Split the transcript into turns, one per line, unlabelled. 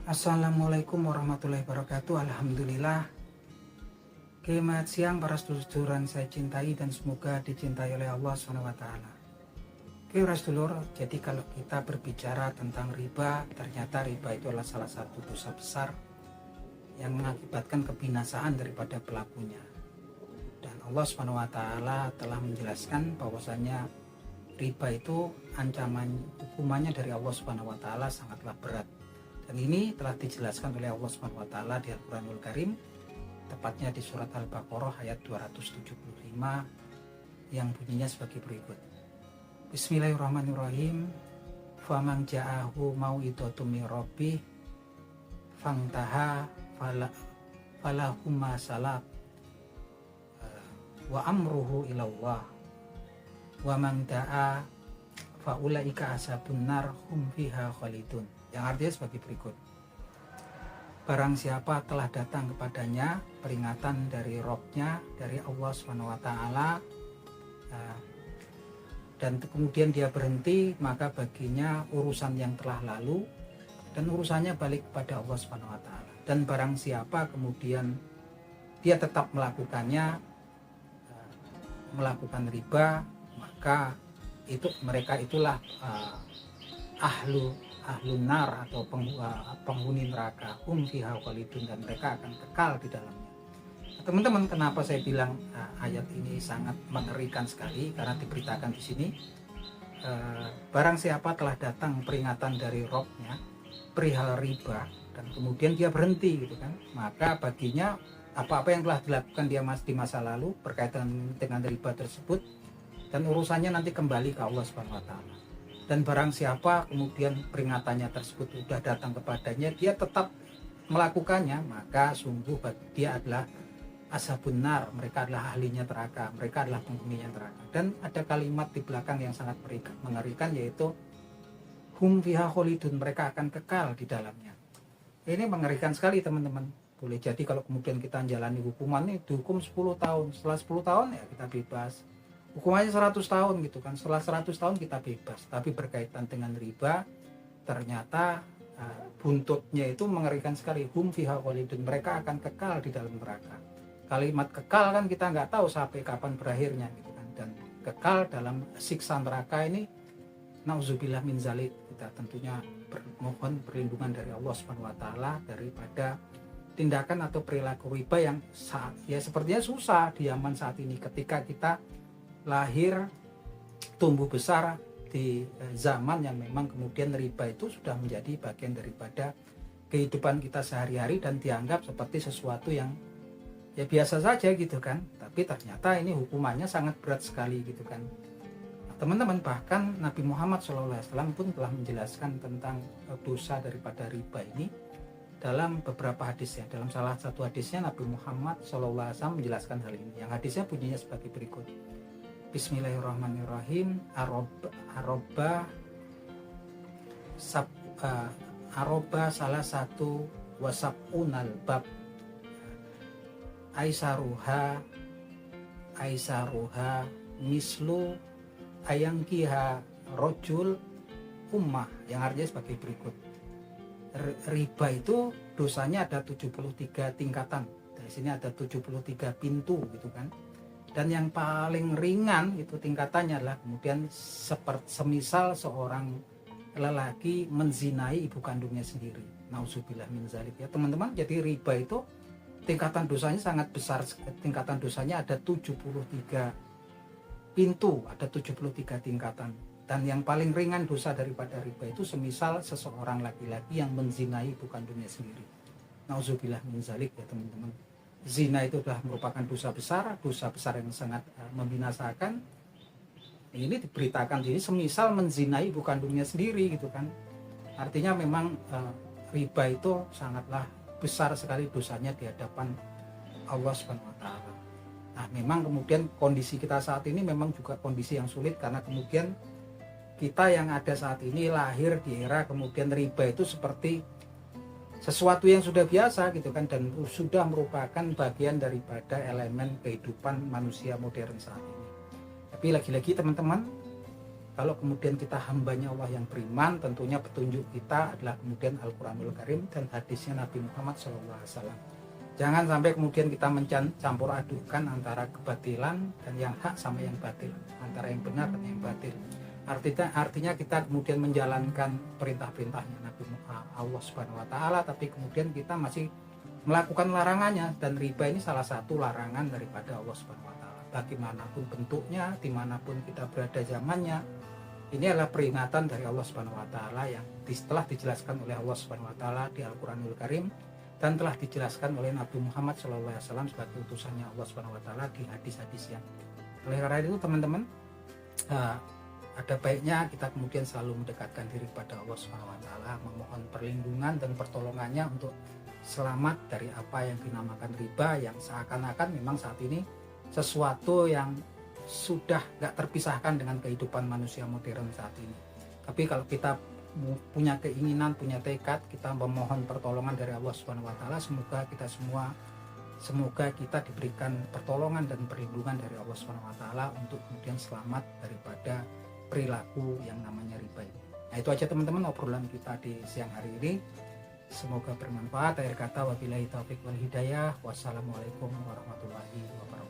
Assalamualaikum warahmatullahi wabarakatuh. Alhamdulillah. Selamat siang para sedulur yang saya cintai dan semoga dicintai oleh Allah SWT. Oke para sedulur, jadi kalau kita berbicara tentang riba, ternyata riba itu adalah salah satu dosa besar yang mengakibatkan kebinasaan daripada pelakunya. Dan Allah SWT telah menjelaskan bahwasanya riba itu ancaman hukumannya dari Allah SWT sangatlah berat. Dan ini telah dijelaskan oleh Allah SWT di Al-Quranul Karim, tepatnya di surat Al-Baqarah ayat 275 yang bunyinya sebagai berikut. Bismillahirrahmanirrahim. Faman ja'ahu mau'idhatum mir rabbih fangtaha falahu ma salaf wa amruhu ilallah wa man da'a fa ulaika ashabun nar hum fiha khalidun. Yang artinya sebagai berikut. Barang siapa telah datang kepadanya peringatan dari Robnya, dari Allah SWT, dan kemudian dia berhenti, maka baginya urusan yang telah lalu dan urusannya balik kepada Allah SWT. Dan barang siapa kemudian dia tetap melakukannya, melakukan riba, maka mereka itulah ahlun nar atau penghuni neraka, fiha khalidun, dan mereka akan kekal di dalamnya. Teman-teman, kenapa saya bilang ayat ini sangat mengerikan sekali? Karena diberitakan di sini, barang siapa telah datang peringatan dari Robnya perihal riba dan kemudian dia berhenti gitu kan, maka baginya apa-apa yang telah dilakukan dia di masa lalu berkaitan dengan riba tersebut, dan urusannya nanti kembali ke Allah Subhanahu wa taala. Dan barang siapa kemudian peringatannya tersebut sudah datang kepadanya, dia tetap melakukannya, maka sungguh dia adalah ashabun nar, mereka adalah ahlinya neraka, mereka adalah penghuninya neraka. Dan ada kalimat di belakang yang sangat mengerikan, yaitu hum fiha khalidun, mereka akan kekal di dalamnya. Ini mengerikan sekali teman-teman. Boleh jadi kalau kemudian kita menjalani hukuman ini dihukum 10 tahun, setelah 10 tahun ya kita bebas. Hukumannya 100 tahun gitu kan, setelah 100 tahun kita bebas. Tapi berkaitan dengan riba, ternyata buntutnya itu mengerikan sekali. Hum fiha khalidun, mereka akan kekal di dalam neraka. Kalimat kekal kan kita nggak tahu sampai kapan berakhirnya gitu kan. Dan kekal dalam siksa neraka ini, nauzubillah min zalik, kita tentunya mohon perlindungan dari Allah Subhanahu wa taala daripada tindakan atau perilaku riba yang sepertinya susah di zaman saat ini, ketika kita lahir tumbuh besar di zaman yang memang kemudian riba itu sudah menjadi bagian daripada kehidupan kita sehari-hari dan dianggap seperti sesuatu yang ya biasa saja gitu kan. Tapi ternyata ini hukumannya sangat berat sekali gitu kan. Nah, teman-teman, bahkan Nabi Muhammad SAW pun telah menjelaskan tentang dosa daripada riba ini dalam beberapa hadisnya. Dalam salah satu hadisnya Nabi Muhammad SAW menjelaskan hal ini. Yang hadisnya bunyinya sebagai berikut. Bismillahirrahmanirrahim. Aroba salah satu wasabunal bab aisaruha mislu ayangkiha rojul ummah, yang artinya sebagai berikut. Riba itu dosanya ada 73 tingkatan. Dari sini ada 73 pintu gitu kan. Dan yang paling ringan itu tingkatannya adalah kemudian semisal seorang lelaki menzinai ibu kandungnya sendiri. Nauzubillah min zalik ya teman-teman. Jadi riba itu tingkatan dosanya sangat besar. Tingkatan dosanya ada 73 pintu, ada 73 tingkatan. Dan yang paling ringan dosa daripada riba itu semisal seseorang laki-laki yang menzinai ibu kandungnya sendiri. Nauzubillah min zalik ya teman-teman. Zina itu adalah merupakan dosa besar yang sangat membinasakan. Ini diberitakan di sini semisal menzinai ibu kandungnya sendiri gitu kan. Artinya memang riba itu sangatlah besar sekali dosanya di hadapan Allah Subhanahu wa taala. Nah, memang kemudian kondisi kita saat ini memang juga kondisi yang sulit, karena kemudian kita yang ada saat ini lahir di era kemudian riba itu seperti sesuatu yang sudah biasa gitu kan, dan sudah merupakan bagian daripada elemen kehidupan manusia modern saat ini. Tapi lagi-lagi teman-teman, Kalau kemudian kita hambanya Allah yang beriman, tentunya petunjuk kita adalah kemudian Al-Quranul Karim dan hadisnya Nabi Muhammad SAW. Jangan sampai kemudian kita mencampur adukan antara kebatilan dan yang hak sama yang batil, antara yang benar dan yang batil. Artinya kita kemudian menjalankan perintah-perintahnya Nabi Allah Subhanahu Wa Taala, tapi kemudian kita masih melakukan larangannya, dan riba ini salah satu larangan daripada Allah Subhanahu Wa Taala. Bagaimanapun bentuknya, dimanapun kita berada zamannya, ini adalah peringatan dari Allah Subhanahu Wa Taala yang telah dijelaskan oleh Allah Subhanahu Wa Taala di Al-Quranul Karim dan telah dijelaskan oleh Nabi Muhammad SAW sebagai utusannya Allah Subhanahu Wa Taala di hadis-hadisnya. Oleh karena itu teman-teman, ada baiknya kita kemudian selalu mendekatkan diri kepada Allah Subhanahu Wa Taala, memohon perlindungan dan pertolongannya untuk selamat dari apa yang dinamakan riba, yang seakan-akan memang saat ini sesuatu yang sudah gak terpisahkan dengan kehidupan manusia modern saat ini. Tapi kalau kita punya keinginan, punya tekad, kita memohon pertolongan dari Allah Subhanahu Wa Taala, semoga kita diberikan pertolongan dan perlindungan dari Allah Subhanahu Wa Taala untuk kemudian selamat daripada perilaku yang namanya riba ini. Nah, itu aja teman-teman obrolan kita di siang hari ini. Semoga bermanfaat. Akhir kata wabillahi taufiq wal hidayah. Wassalamualaikum warahmatullahi wabarakatuh.